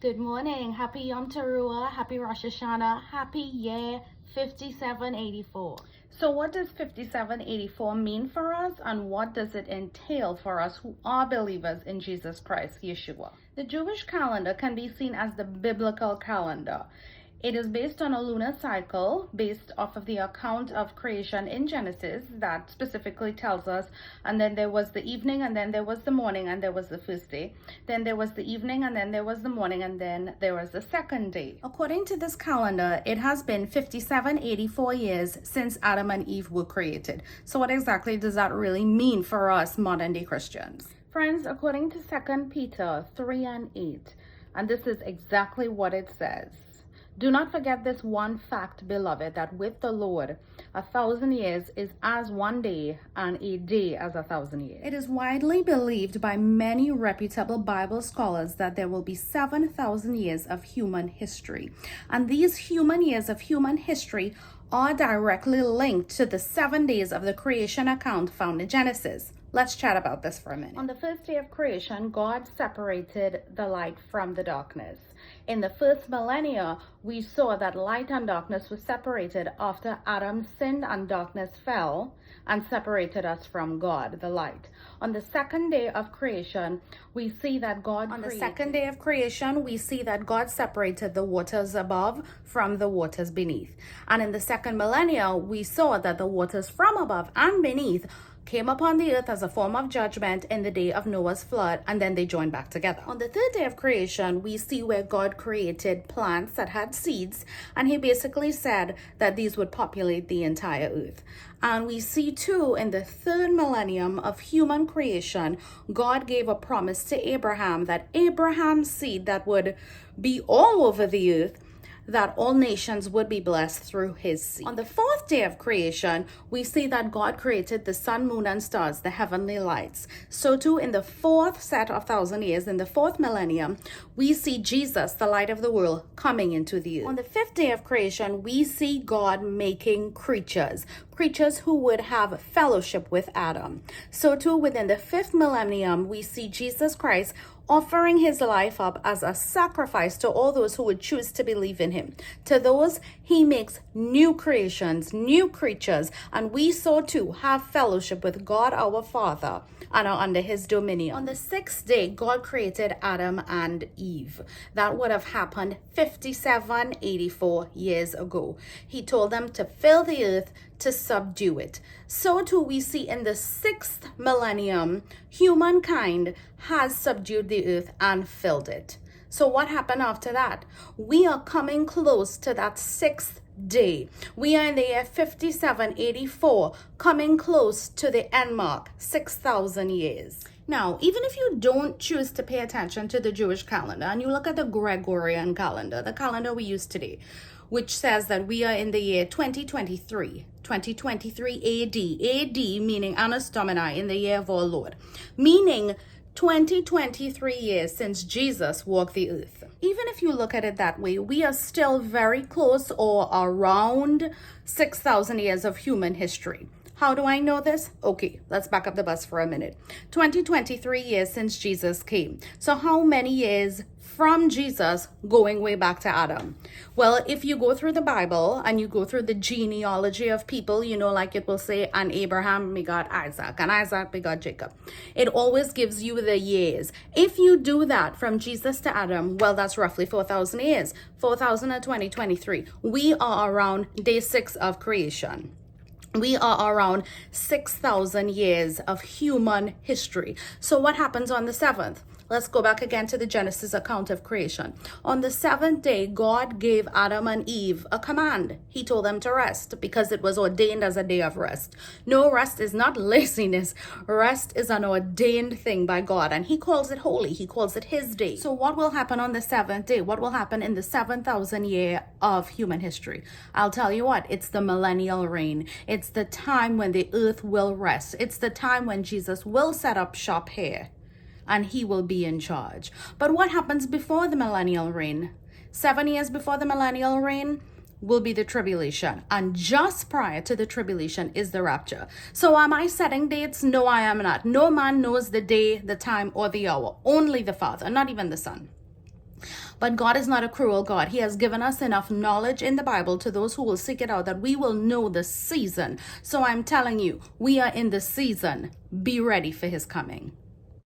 Good morning. Happy Yom Teruah, happy Rosh Hashanah, happy year 5784. So what does 5784 mean for us, and what does it entail for us who are believers in Jesus Christ, Yeshua? The Jewish calendar can be seen as the biblical calendar. It is based on a lunar cycle based off of the account of creation in Genesis that specifically tells us, and then there was the evening, and then there was the morning, and there was the first day. Then there was the evening, and then there was the morning, and then there was the second day. According to this calendar, it has been 5784 years since Adam and Eve were created. So what exactly does that really mean for us modern day Christians? Friends, according to 2 Peter 3:8, and this is exactly what it says. Do not forget this one fact, beloved, that with the Lord, 1,000 years is as one day, and a day as 1,000 years. It is widely believed by many reputable Bible scholars that there will be 7,000 years of human history. And these human years of human history are directly linked to the 7 days of the creation account found in Genesis. Let's chat about this for a minute. On the first day of creation, God separated the light from the darkness. In the first millennia, we saw that light and darkness were separated after Adam sinned and darkness fell and separated us from God, the light. On the second day of creation, we see that God separated the waters above from the waters beneath. And in the second millennia, we saw that the waters from above and beneath came upon the earth as a form of judgment in the day of Noah's flood, and then they joined back together. On the third day of creation, we see where God created plants that had seeds, and he basically said that these would populate the entire earth. And we see too, in the third millennium of human creation, God gave a promise to Abraham that Abraham's seed that would be all over the earth, that all nations would be blessed through his seed. On the fourth day of creation, we see that God created the sun, moon, and stars, the heavenly lights. So too, in the fourth set of 1,000 years, in the fourth millennium, we see Jesus, the light of the world, coming into the earth. On the fifth day of creation, we see God making creatures who would have fellowship with Adam. So too, within the fifth millennium, we see Jesus Christ offering his life up as a sacrifice to all those who would choose to believe in him. To those, he makes new creations, new creatures, and we so too have fellowship with God our Father and are under his dominion. On the sixth day, God created Adam and Eve. That would have happened 5784 years ago. He told them to fill the earth, to subdue it. So too we see in the sixth millennium, humankind has subdued the earth and filled it. So what happened after that? We are coming close to that sixth day. We are in the year 5784, coming close to the end mark, 6,000 years. Now, even if you don't choose to pay attention to the Jewish calendar and you look at the Gregorian calendar, the calendar we use today, which says that we are in the year 2023 AD. AD meaning Annus Domini, in the year of our Lord. Meaning 2023 years since Jesus walked the earth. Even if you look at it that way, we are still very close or around 6,000 years of human history. How do I know this? Okay, let's back up the bus for a minute. 2023 years since Jesus came. So how many years from Jesus going way back to Adam? Well, if you go through the Bible and you go through the genealogy of people, you know, like it will say, and Abraham begot Isaac, and Isaac begot Jacob. It always gives you the years. If you do that from Jesus to Adam, well, that's roughly 4,000 years. 4,000 and 2023. We are around day 6 of creation. We are around 6,000 years of human history. So what happens on the 7th? Let's go back again to the Genesis account of creation. On the 7th day, God gave Adam and Eve a command. He told them to rest because it was ordained as a day of rest. No, rest is not laziness. Rest is an ordained thing by God, and he calls it holy. He calls it his day. So what will happen on the 7th day? What will happen in the 7,000 year of human history? I'll tell you what, it's the millennial reign. It's the time when the earth will rest. It's the time when Jesus will set up shop here, and he will be in charge. But what happens before the millennial reign? 7 years before the millennial reign will be the tribulation. And just prior to the tribulation is the rapture. So am I setting dates? No, I am not. No man knows the day, the time, or the hour. Only the Father, not even the Son. But But God is not a cruel God. He has given us enough knowledge in the Bible to those who will seek it out that we will know the season. So I'm telling you, we are in the season. Be ready for his coming.